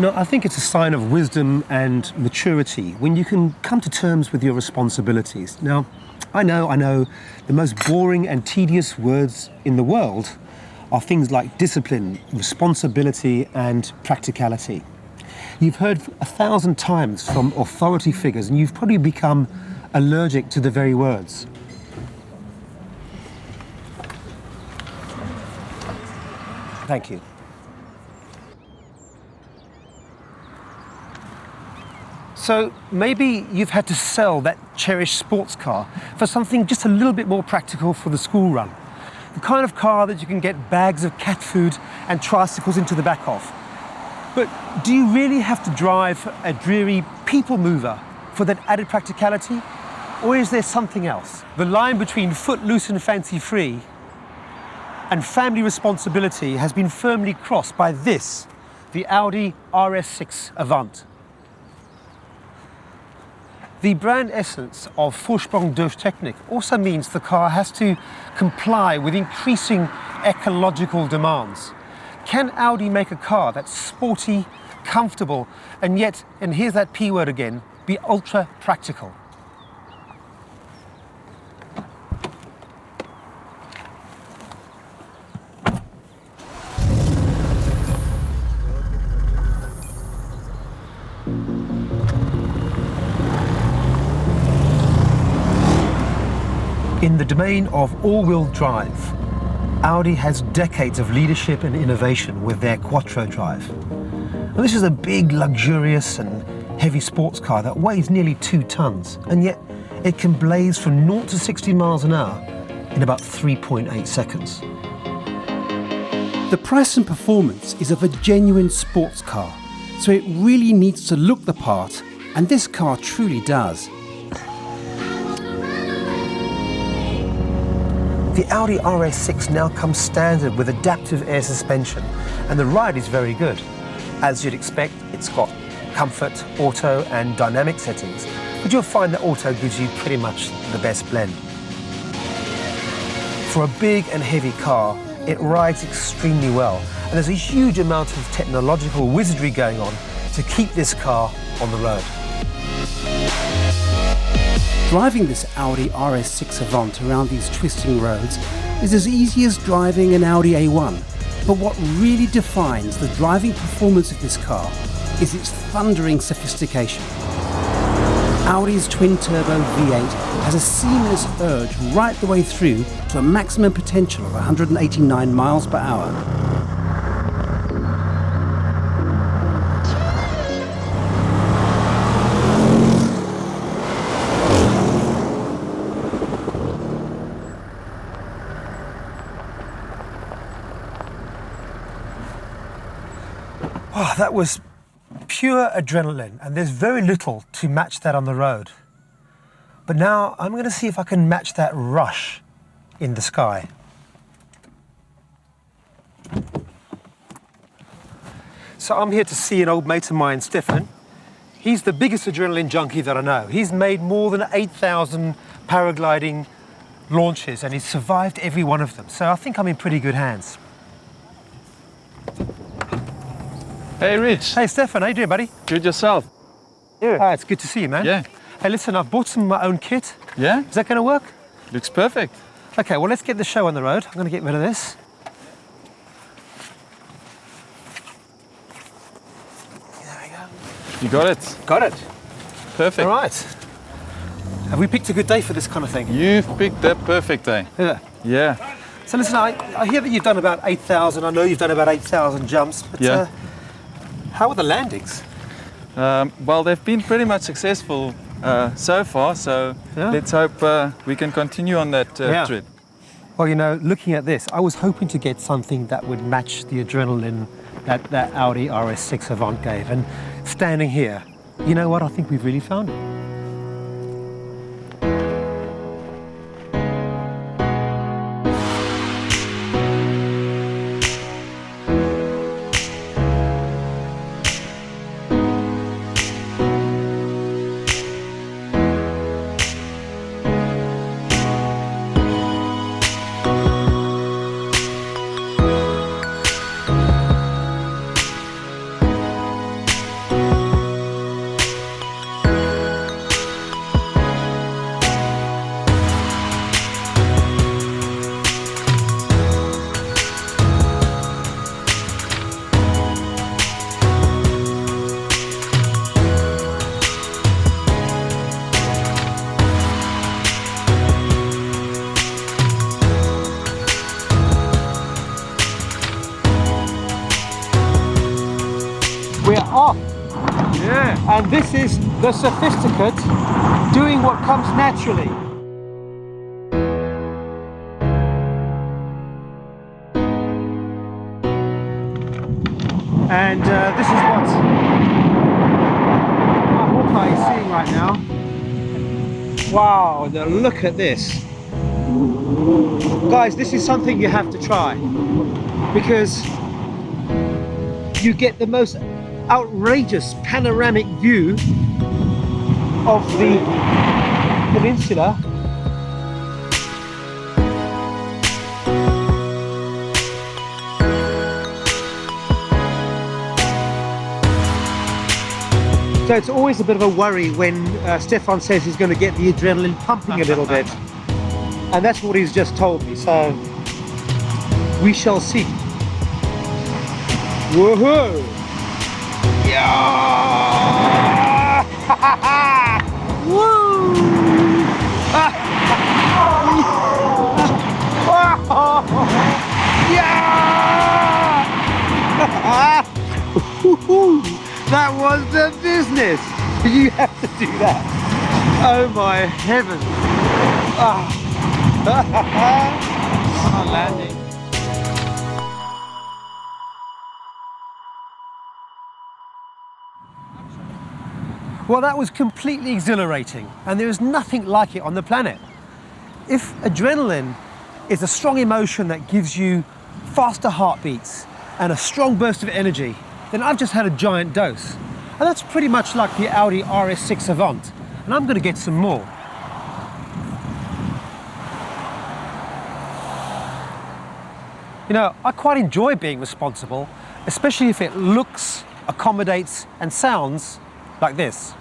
No, I think it's a sign of wisdom and maturity when you can come to terms with your responsibilities. Now, I know, the most boring and tedious words in the world are things like discipline, responsibility, and practicality. You've heard 1,000 times from authority figures, and you've probably become allergic to the very words. Thank you. So maybe you've had to sell that cherished sports car for something just a little bit more practical for the school run. The kind of car that you can get bags of cat food and tricycles into the back of. But do you really have to drive a dreary people mover for that added practicality? Or is there something else? The line between footloose and fancy-free and family responsibility has been firmly crossed by this, the Audi RS6 Avant. The brand essence of Vorsprung durch Technik also means the car has to comply with increasing ecological demands. Can Audi make a car that's sporty, comfortable, and yet, and here's that P word again, be ultra practical? In the domain of all-wheel drive, Audi has decades of leadership and innovation with their Quattro Drive. Now, this is a big, luxurious and heavy sports car that weighs nearly 2 tons, and yet it can blaze from 0 to 60 miles an hour in about 3.8 seconds. The price and performance is of a genuine sports car, so it really needs to look the part, and this car truly does. The Audi RS6 now comes standard with adaptive air suspension, and the ride is very good. As you'd expect, it's got comfort, auto and dynamic settings, but you'll find that auto gives you pretty much the best blend. For a big and heavy car, it rides extremely well, and there's a huge amount of technological wizardry going on to keep this car on the road. Driving this Audi RS6 Avant around these twisting roads is as easy as driving an Audi A1. But what really defines the driving performance of this car is its thundering sophistication. Audi's twin-turbo V8 has a seamless urge right the way through to a maximum potential of 189 miles per hour. Oh, that was pure adrenaline, and there's very little to match that on the road. But now I'm going to see if I can match that rush in the sky. So I'm here to see an old mate of mine, Stephan. He's the biggest adrenaline junkie that I know. He's made more than 8,000 paragliding launches, and he's survived every one of them. So I think I'm in pretty good hands. Hey, Rich. Hey, Stephan, how you doing, buddy? Good yourself? Yeah. Hi, it's good to see you, man. Yeah. Hey, listen, I've bought some of my own kit. Yeah? Is that going to work? Looks perfect. Okay, well, let's get the show on the road. I'm going to get rid of this. There we go. You got it. Got it. Perfect. All right. Have we picked a good day for this kind of thing? You've picked that perfect day. Yeah. Yeah. So listen, I hear that you've done about 8,000. I know you've done about 8,000 jumps. But, Yeah. How are the landings? Well, they've been pretty much successful so far, so Yeah. let's hope we can continue on that trip. Well, you know, looking at this, I was hoping to get something that would match the adrenaline that Audi RS6 Avant gave. And standing here, you know what? I think we've really found it. Yeah. And this is the Sophisticate doing what comes naturally. And this is what my Hawkeye is seeing right now. Wow, now look at this. Guys, this is something you have to try, because you get the most outrageous panoramic view of the peninsula. So it's always a bit of a worry when Stephan says he's going to get the adrenaline pumping a little bit. And that's what he's just told me, so we shall see. Woohoo! Yeah! Woo! Yeah! That was the business! You have to do that. Oh my heavens! On landing. Well, that was completely exhilarating, and there is nothing like it on the planet. If adrenaline is a strong emotion that gives you faster heartbeats and a strong burst of energy, then I've just had a giant dose. And that's pretty much like the Audi RS6 Avant, and I'm going to get some more. You know, I quite enjoy being responsible, especially if it looks, accommodates, and sounds like this.